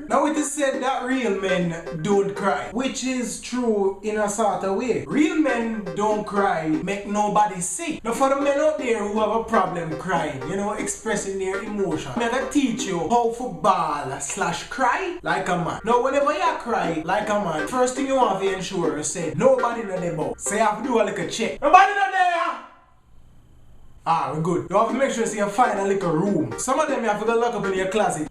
Now it is said that real men don't cry, which is true in a sort of way. Real men don't cry, make nobody sick. Now for the men out there who have a problem crying, expressing their emotion, I'm gonna teach you how to bawl/cry like a man. Now whenever you cry like a man, first thing you want to ensure is say nobody know the boat. So you have to do a little check. Nobody know there! Ah, we're good. You have to make sure you find a little room. Some of them you have to go lock up in your closet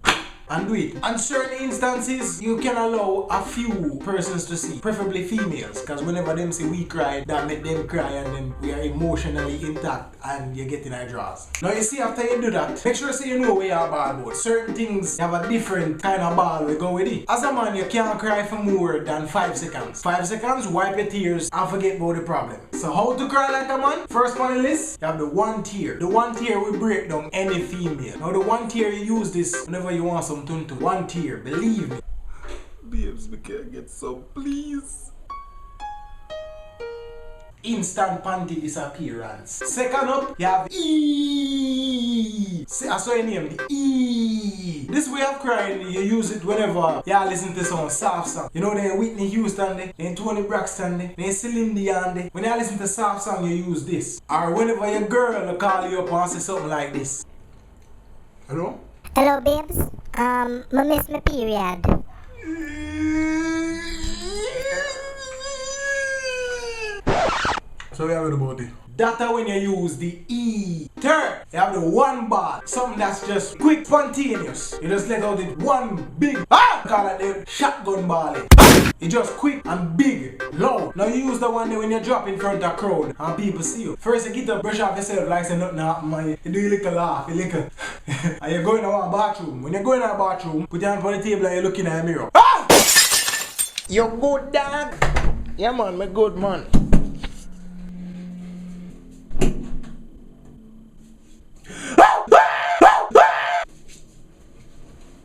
and do it. On certain instances, you can allow a few persons to see, preferably females, because whenever them say we cry, that make them cry and then we are emotionally intact and you get in our draws. Now you see, after you do that, make sure you know where you are ball about. Certain things have a different kind of ball we go with it. As a man, you can't cry for more than 5 seconds. 5 seconds, wipe your tears and forget about the problem. So how to cry like a man? First on the list, you have the one tear. The one tear will break down any female. Now the one tear, you use this whenever you want some to one tear, believe me. Babes, we can't get some, please. Instant panty disappearance. Second up, you have E. I saw your name, the E. This way of crying, you use it whenever you listen to some soft song. You know, then Whitney Houston, then Tony Braxton, then Celine Dion. When you listen to soft song, you use this. Or whenever your girl will call you up and say something like this. Hello? Hello, babes. I miss my period. So we have it about it. That's when you use the E. Third, you have the one ball. Something that's just quick, spontaneous. You just let out it one big, call it the shotgun ball. It's just quick and big, loud. Now you use the one there when you drop in front of a crowd and people see you. First you get up, brush off yourself like say nothing happened, man. You do a little laugh, you little. And you go in a bathroom. When you go in a bathroom, put your hand on the table and you look in the mirror. You good dog? Yeah man, me good man.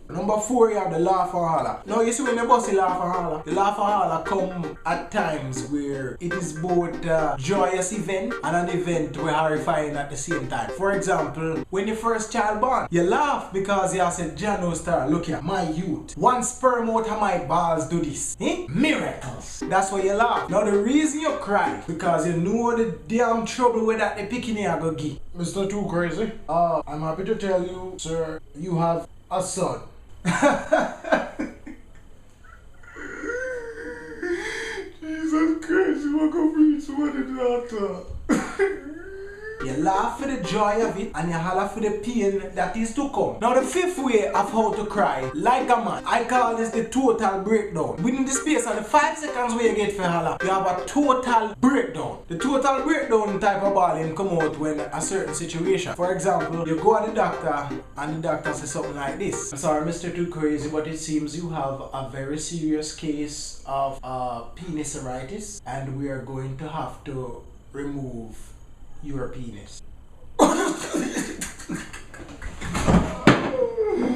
Number 4, you have the laugh and holler. Now you see when you bust the laugh and holler, the laugh and holler come at times where it is both a joyous event and an event where horrifying at the same time. For example, when your first child born, you laugh because you said, "Jahkno star, look here, my youth. One sperm out of my balls do this. Miracles." That's why you laugh. Now the reason you cry, because you know the damn trouble with that the picking you are gonna get. Mr. Too Crazy, I'm happy to tell you, sir, you have a son. Jesus Christ, you want to preach what is that? You laugh for the joy of it and you holler for the pain that is to come. Now the 5th way of how to cry like a man, I call this the total breakdown. Within the space of the 5 seconds where you get for holler, you have a total breakdown. The total breakdown type of bawling come out when a certain situation. For example, you go to the doctor and the doctor says something like this. "I'm sorry, Mr. Too Crazy, but it seems you have a very serious case of penisaritis and we are going to have to remove your penis."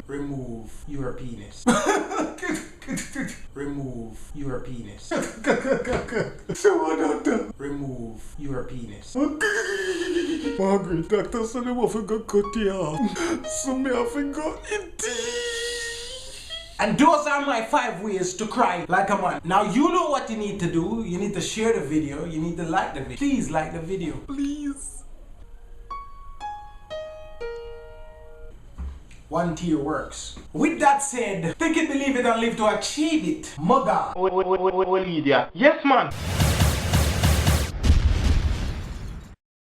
Remove your penis. Remove your penis. So what, doctor? Remove your penis. Margaret, doctor said they want to cut you off. So me have to go eat. And those are my 5 ways to cry like a man. Now you know what you need to do. You need to share the video. You need to like the video. Please like the video. Please. One tear works. With that said, think it, believe it, and live to achieve it. Mugga. Yes, man.